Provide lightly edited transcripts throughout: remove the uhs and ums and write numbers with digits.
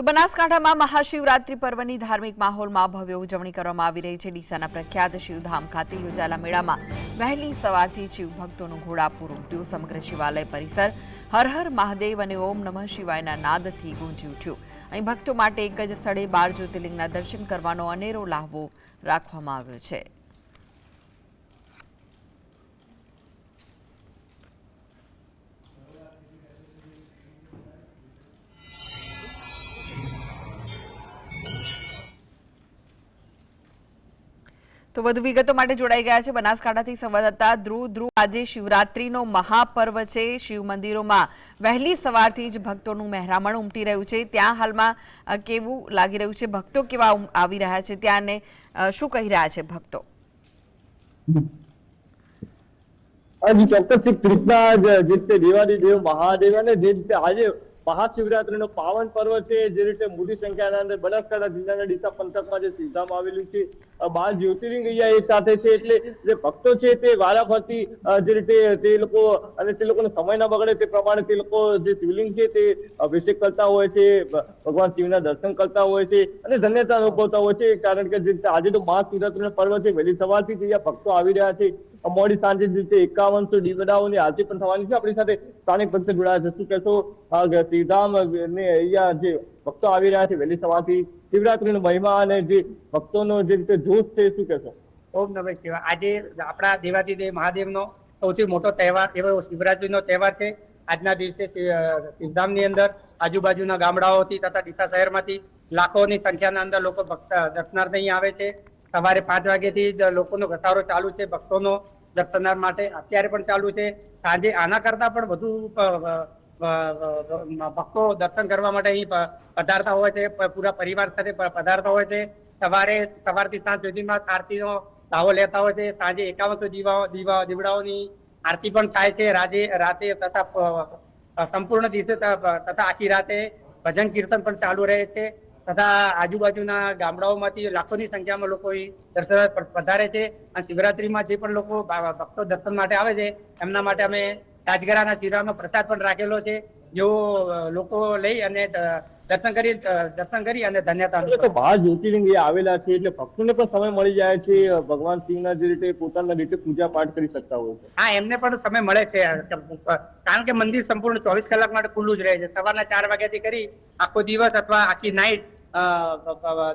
તો બનાસકાંઠામાં મહાશિવરાત્રી પર્વની ધાર્મિક માહોલમાં ભવ્ય ઉજવણી કરવામાં આવી રહી છે। ડીસાના પ્રખ્યાત શિવધામ ખાતે યોજાયેલા મેળામાં વહેલી સવારથી શિવ ભક્તોનું ઘોડાપૂર ઉમટ્યું। સમગ્ર શિવાલય પરિસર હર હર મહાદેવ અને ઓમ નમઃ શિવાયના નાદથી ગુંજી ઉઠ્યું। અહીં ભક્તો માટે એક જ સ્થળે 12 જ્યોતિર્લિંગના દર્શન કરવાનો અનેરો લાહવો રાખવામાં આવ્યો છે। તો વધુ વિગતો માટે જોડાઈ ગયા છે બનાસકાંઠાથી સંવાદદાતા ધ્રુવ। આજે શિવરાત્રીનો મહાપર્વ છે। શિવ મંદિરોમાં વહેલી સવારથી જ ભક્તોનું મહેરામણ ઉમટી રહ્યું છે। ત્યાં હાલમાં કેવું લાગી રહ્યું છે? ભક્તો કેવા આવી રહ્યા છે ત્યાં ને શું કહી રહ્યા છે ભક્તો? ચોક્કસ કૃષ્ણ જે રીતે દેવાદી દેવ મહાદેવ અને જે રીતે આજે મહાશિવરાત્રીનો પાવન પર્વ છે, જે રીતે મોટી સંખ્યાના અંદર બનાસકાંઠા જિલ્લાના ડીસા પંથકમાં જે શિવધામ આવેલું છે, 12 જ્યોતિર્લિંગ અહીંયા એક સાથે છે। એટલે જે ભક્તો છે તે વારાફરતી જે રીતે તે લોકો અને તે લોકોનો સમય ના બગડે તે પ્રમાણે તે લોકો જે શિવલિંગ છે તે અભિષેક કરતા હોય છે, ભગવાન શિવના દર્શન કરતા હોય છે અને ધન્યતા અનુભવતા હોય છે। કારણ કે જે આજે તો મહાશિવરાત્રીનો પર્વ છે, વહેલી સવારથી અહીંયા ભક્તો આવી રહ્યા છે। મોડી સાંજે જે રીતે 5100 દીવડાઓની આરતી પણ થવાની છે। આપણી સાથે સ્થાનિક ભક્તો જોડાયા છે। શું કહેશો? શિવધામ ને અહીંયા જે ભક્તો આવી રહ્યા છે વહેલી સવારથી, શિવરાત્રીનો મહિમા અને જે ભક્તોનો જે રીતે જોશ છે, શું કહેશો? ઓમ નમઃ શિવાય। આજે આપણા દેવાધિદેવ મહાદેવનો સૌથી મોટો તહેવાર એવો શિવરાત્રીનો તહેવાર છે। આજના દિવસે શિવધામની અંદર આજુબાજુના ગામડાઓથી તથા ડીસા શહેરમાંથી લાખોની સંખ્યાના અંદર લોકો ભક્ત દર્શનાર્થે અહીં આવે છે। સવારે 5 વાગ્યાથી જ લોકોનો ઘસારો ચાલુ છે ભક્તોનો દર્શનાર્થ માટે, અત્યારે પણ ચાલુ છે। સાંજે આના કરતા પણ વધુ ભક્તો દર્શન કરવા માટે અહીં પધારતા હોય છે, પૂરા પરિવાર સાથે પધારતા હોય છે। સવારથી સાંજ સુધીમાં આરતીનો લાવો લેતા હોય છે। સાંજે 5100 દીવડાઓની આરતી પણ થાય છે। રાતે તથા સંપૂર્ણ દિવસે તથા આખી રાતે ભજન કીર્તન પણ ચાલુ રહે છે તથા આજુબાજુના ગામડાઓમાંથી લાખોની સંખ્યામાં લોકો દર્શન પધારે છે। અને શિવરાત્રીમાં જે પણ લોકો ભક્તો દર્શન માટે આવે છે એમના માટે અમે રાજગરાના શિરાનો પ્રસાદ પણ રાખેલો છે, જેઓ લોકો લઈ અને દર્શન કરી અને ધન્યતા તો 12 જ્યોતિર્લિંગ એ આવેલા છે, એટલે ભક્તોને પણ સમય મળી જાય છે ભગવાન શિવના જે રીતે પોતાના રીતે પૂજા પાઠ કરી શકતા હોય છે। હા, એમને પણ સમય મળે છે, કારણ કે મંદિર સંપૂર્ણ 24 કલાક માટે ખુલ્લું જ રહે છે। સવારના 4 વાગ્યાથી કરી આખો દિવસ અથવા આખી નાઈટ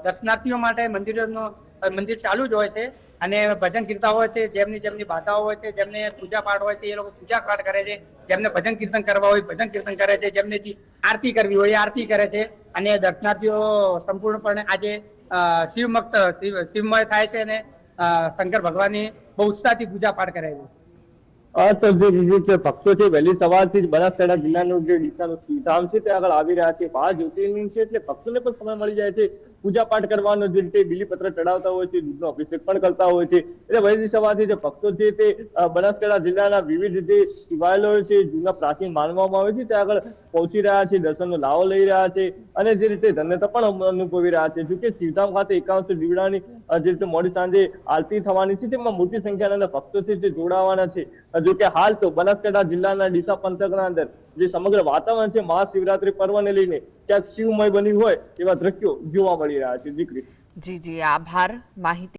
દર્શનાર્થીઓ માટે મંદિર ચાલુ જ હોય છે અને ભજન કીર્તન હોય છે। જેમની બાધાઓ હોય છે, જેમને પૂજા પાઠ હોય છે, એ લોકો પૂજા પાઠ કરે છે। જેમને ભજન કીર્તન કરવા હોય ભજન કીર્તન કરે છે, જેમને આરતી કરવી હોય આરતી કરે છે। અને દર્શનાર્થીઓ સંપૂર્ણપણે આજે શિવમય થાય છે અને શંકર ભગવાનની બહુ ઉત્સાહથી પૂજા પાઠ કરે છે। તો જે ભક્તો છે વહેલી સવારથી જ બનાસકાંઠા જિલ્લાનું જે ડીસાનું શિવધામ છે તે આગળ આવી રહ્યા છે। 12 જ્યોતિર્લિંગ છે એટલે ભક્તોને પણ સમય મળી જાય છે પૂજા પાઠ કરવાનો, જે રીતે બીલીપત્ર ચડાવતા હોય છે, દૂધનો અભિષેક પણ કરતા હોય છે। એટલે વહેલી સવારથી જે ભક્તો છે તે બનાસકાંઠા જિલ્લાના વિવિધ જે શિવાલયો છે, જૂના પ્રાચીન માનવામાં આવે છે, ત્યાં આગળ પહોંચી રહ્યા છે, દર્શનનો લાવો લઈ રહ્યા છે અને જે રીતે ધન્યતા પણ અનુભવી રહ્યા છે। જો કે શિવધામ ખાતે 5100 દીવડાની જે રીતે મોડી સાંજે આરતી થવાની છે, તેમાં મોટી સંખ્યાના ભક્તો છે તે જોડાવાના છે। જો કે હાલ તો બનાસકાંઠા જિલ્લાના ડીસા પંથકના અંદર જે સમગ્ર વાતાવરણ છે મહાશિવરાત્રી પર્વને લઈને ક્યાંક શિવમય બન્યું હોય એવા દ્રશ્યો જોવા મળી રહ્યા છે। દીકરી જી, આભાર માહિતી